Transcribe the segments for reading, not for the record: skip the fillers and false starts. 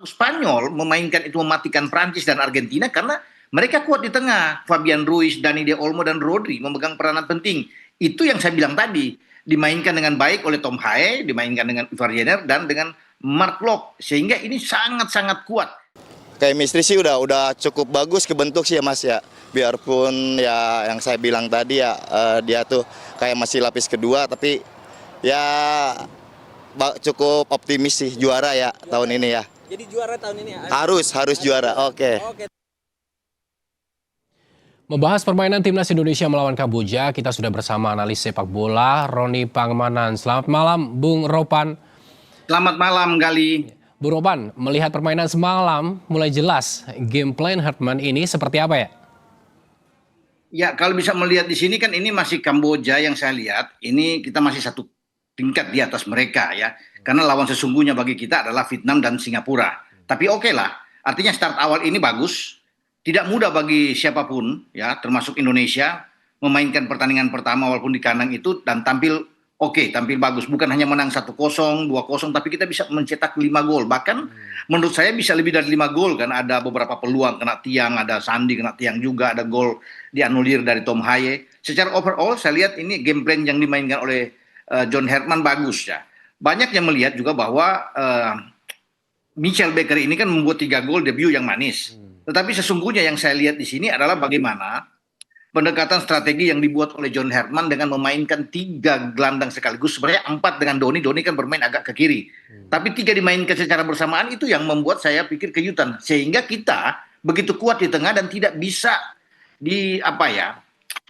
Spanyol memainkan itu mematikan Prancis dan Argentina karena mereka kuat di tengah. Fabian Ruiz, Dani De Olmo dan Rodri memegang peranan penting. Itu yang saya bilang tadi, dimainkan dengan baik oleh Tom Haye, dimainkan dengan Ivar Jenner dan dengan Mark Locke, sehingga ini sangat-sangat kuat. Chemistry sih udah cukup bagus kebentuk sih ya Mas ya. Biarpun ya yang saya bilang tadi ya dia tuh kayak masih lapis kedua, tapi ya cukup optimis sih juara ya tahun ini ya. Jadi juara tahun ini ya? Harus juara. Oke. Membahas permainan timnas Indonesia melawan Kamboja, kita sudah bersama analis sepak bola Roni Pangemanan. Selamat malam, Bung Ropan. Selamat malam, Gali. Bung Ropan, melihat permainan semalam mulai jelas game plan Hartman ini seperti apa ya? Ya, kalau bisa melihat di sini kan ini masih Kamboja yang saya lihat. Ini kita masih satu tingkat di atas mereka ya. Karena lawan sesungguhnya bagi kita adalah Vietnam dan Singapura. Tapi oke lah, artinya start awal ini bagus. Tidak mudah bagi siapapun ya, termasuk Indonesia, memainkan pertandingan pertama walaupun di kandang itu dan tampil tampil bagus. Bukan hanya menang 1-0, 2-0, tapi kita bisa mencetak 5 gol. Bahkan menurut saya bisa lebih dari 5 gol kan. Ada beberapa peluang kena tiang, ada Sandi kena tiang juga, ada gol dianulir dari Tom Haye. Secara overall saya lihat ini game plan yang dimainkan oleh John Hartman bagus ya. Banyak yang melihat juga bahwa Michael Baker ini kan membuat 3 gol debut yang manis. Tetapi sesungguhnya yang saya lihat di sini adalah bagaimana pendekatan strategi yang dibuat oleh John Hartman dengan memainkan 3 gelandang sekaligus. Sebenarnya 4 dengan Doni. Doni kan bermain agak ke kiri. Tapi 3 dimainkan secara bersamaan itu yang membuat saya pikir kejutan. Sehingga kita begitu kuat di tengah dan tidak bisa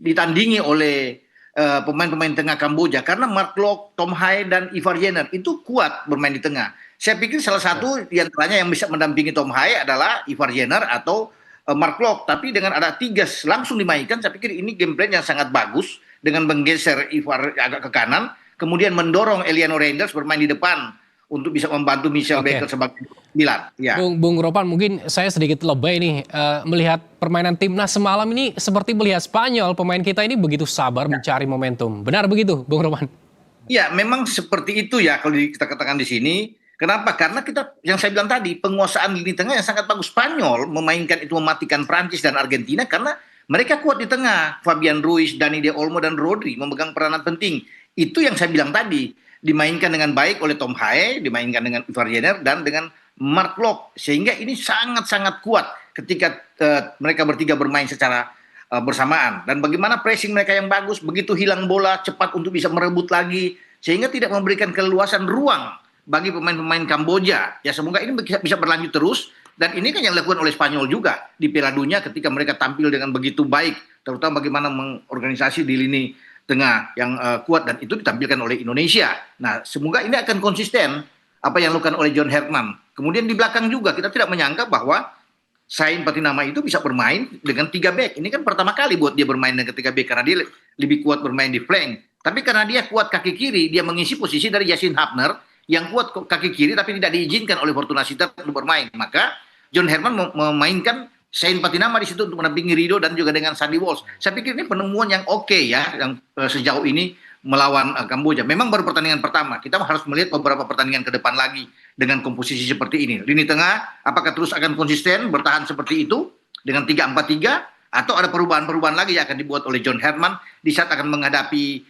ditandingi oleh pemain-pemain tengah Kamboja. Karena Mark Locke, Tom Haye, dan Ivar Jenner itu kuat bermain di tengah. Saya pikir salah satu di antaranya yang bisa mendampingi Tom Haye adalah Ivar Jenner atau Mark Locke. Tapi dengan ada 3 langsung dimainkan, saya pikir ini game plan yang sangat bagus dengan menggeser Ivar agak ke kanan, kemudian mendorong Eliano Reinders bermain di depan untuk bisa membantu Michael Baker sebagai 9. Ya. Bung Ropan, mungkin saya sedikit lebay nih melihat permainan timnas semalam ini seperti melihat Spanyol. Pemain kita ini begitu sabar mencari momentum. Benar begitu, Bung Ropan? Ya, memang seperti itu ya kalau kita katakan di sini. Kenapa? Karena kita, yang saya bilang tadi, penguasaan lini tengah yang sangat bagus. Spanyol memainkan itu mematikan Prancis dan Argentina karena mereka kuat di tengah. Fabian Ruiz, Dani De Olmo, dan Rodri memegang peranan penting. Itu yang saya bilang tadi. Dimainkan dengan baik oleh Tom Haye, dimainkan dengan Ivar Jenner, dan dengan Mark Locke. Sehingga ini sangat-sangat kuat ketika mereka bertiga bermain secara bersamaan. Dan bagaimana pressing mereka yang bagus, begitu hilang bola, cepat untuk bisa merebut lagi. Sehingga tidak memberikan keleluasan ruang bagi pemain-pemain Kamboja. Ya semoga ini bisa berlanjut terus. Dan ini kan yang dilakukan oleh Spanyol juga di Piala Dunia ketika mereka tampil dengan begitu baik. Terutama bagaimana mengorganisasi di lini tengah yang kuat. Dan itu ditampilkan oleh Indonesia. Nah semoga ini akan konsisten apa yang dilakukan oleh John Hartman. Kemudian di belakang juga kita tidak menyangka bahwa Sain Patinama itu bisa bermain dengan 3 back. Ini kan pertama kali buat dia bermain dengan 3 back. Karena dia lebih kuat bermain di flank. Tapi karena dia kuat kaki kiri, dia mengisi posisi dari Yasin Hapner yang kuat kaki kiri tapi tidak diizinkan oleh Fortuna Sittard untuk bermain. Maka John Hartman memainkan Sain Patinama di situ untuk mendampingi Rido dan juga dengan Sandy Walsh. Saya pikir ini penemuan yang oke ya yang sejauh ini melawan Kamboja. Memang baru pertandingan pertama. Kita harus melihat beberapa pertandingan ke depan lagi dengan komposisi seperti ini. Lini tengah apakah terus akan konsisten bertahan seperti itu dengan 3-4-3 atau ada perubahan-perubahan lagi yang akan dibuat oleh John Hartman di saat akan menghadapi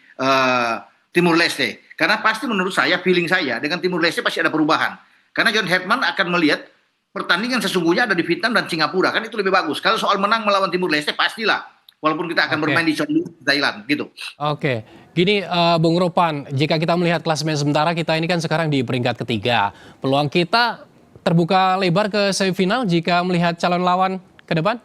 Timur Leste. Karena pasti menurut saya, feeling saya, dengan Timur Leste pasti ada perubahan. Karena John Hartman akan melihat pertandingan sesungguhnya ada di Vietnam dan Singapura. Kan itu lebih bagus. Kalau soal menang melawan Timur Leste, pastilah. Walaupun kita akan bermain di Thailand, gitu. Oke. Gini, Bung Ropan, jika kita melihat klasemen sementara, kita ini kan sekarang di peringkat ketiga. Peluang kita terbuka lebar ke semifinal jika melihat calon lawan ke depan?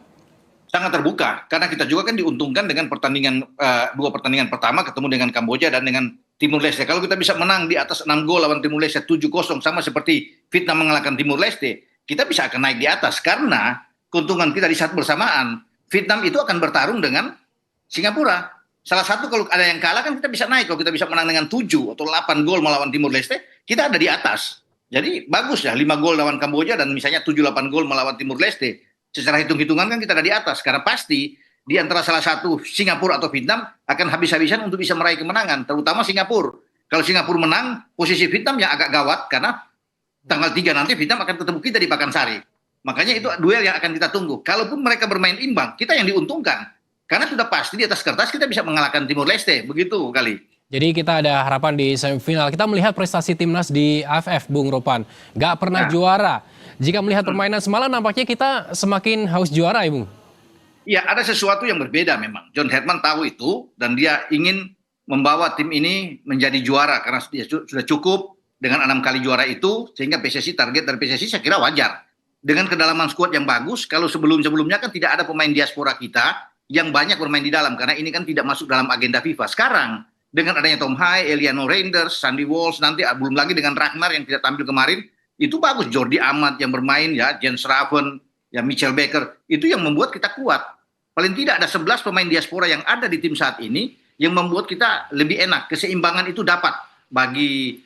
Sangat terbuka. Karena kita juga kan diuntungkan dengan pertandingan 2 pertandingan pertama ketemu dengan Kamboja dan dengan Timur Leste. Kalau kita bisa menang di atas 6 gol lawan Timur Leste 7-0 sama seperti Vietnam mengalahkan Timur Leste, kita bisa akan naik di atas karena keuntungan kita di saat bersamaan Vietnam itu akan bertarung dengan Singapura. Salah satu kalau ada yang kalah kan kita bisa naik. Kalau kita bisa menang dengan 7 atau 8 gol melawan Timur Leste, kita ada di atas. Jadi bagus ya 5 gol lawan Kamboja dan misalnya 7-8 gol melawan Timur Leste. Secara hitung-hitungan kan kita ada di atas karena pasti di antara salah satu Singapura atau Vietnam akan habis-habisan untuk bisa meraih kemenangan, terutama Singapura. Kalau Singapura menang, posisi Vietnam yang agak gawat karena Tanggal 3 nanti Vietnam akan ketemu kita di Pakansari. Makanya itu duel yang akan kita tunggu. Kalaupun mereka bermain imbang, kita yang diuntungkan. Karena sudah pasti di atas kertas kita bisa mengalahkan Timor Leste. Begitu kali. Jadi kita ada harapan di semifinal. Kita melihat prestasi timnas di AFF, Bung Ropan. Gak pernah juara. Jika melihat permainan semalam, nampaknya kita semakin haus juara ya, Bung? Ya, ada sesuatu yang berbeda memang. John Herman tahu itu, dan dia ingin membawa tim ini menjadi juara. Karena dia sudah cukup dengan 6 kali juara itu, sehingga PSSI, target dari PSSI saya kira wajar. Dengan kedalaman skuad yang bagus, kalau sebelum-sebelumnya kan tidak ada pemain diaspora kita yang banyak bermain di dalam, karena ini kan tidak masuk dalam agenda FIFA. Sekarang, dengan adanya Tom Hai, Eliano Reinders, Sandy Walsh, nanti belum lagi dengan Ragnar yang tidak tampil kemarin, itu bagus. Jordi Amat yang bermain, ya, Jens Raven, ya, Mitchell Baker, itu yang membuat kita kuat. Paling tidak ada 11 pemain diaspora yang ada di tim saat ini, yang membuat kita lebih enak. Keseimbangan itu dapat bagi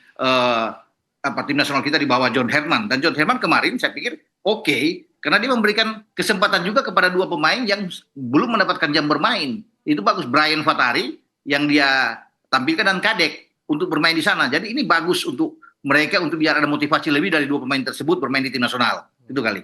tim nasional kita di bawah John Herman. Dan John Herman kemarin saya pikir oke, karena dia memberikan kesempatan juga kepada 2 pemain yang belum mendapatkan jam bermain. Itu bagus, Brian Fatari yang dia tampilkan dan Kadek untuk bermain di sana. Jadi ini bagus untuk mereka, untuk biar ada motivasi lebih dari 2 pemain tersebut bermain di tim nasional. Itu kali.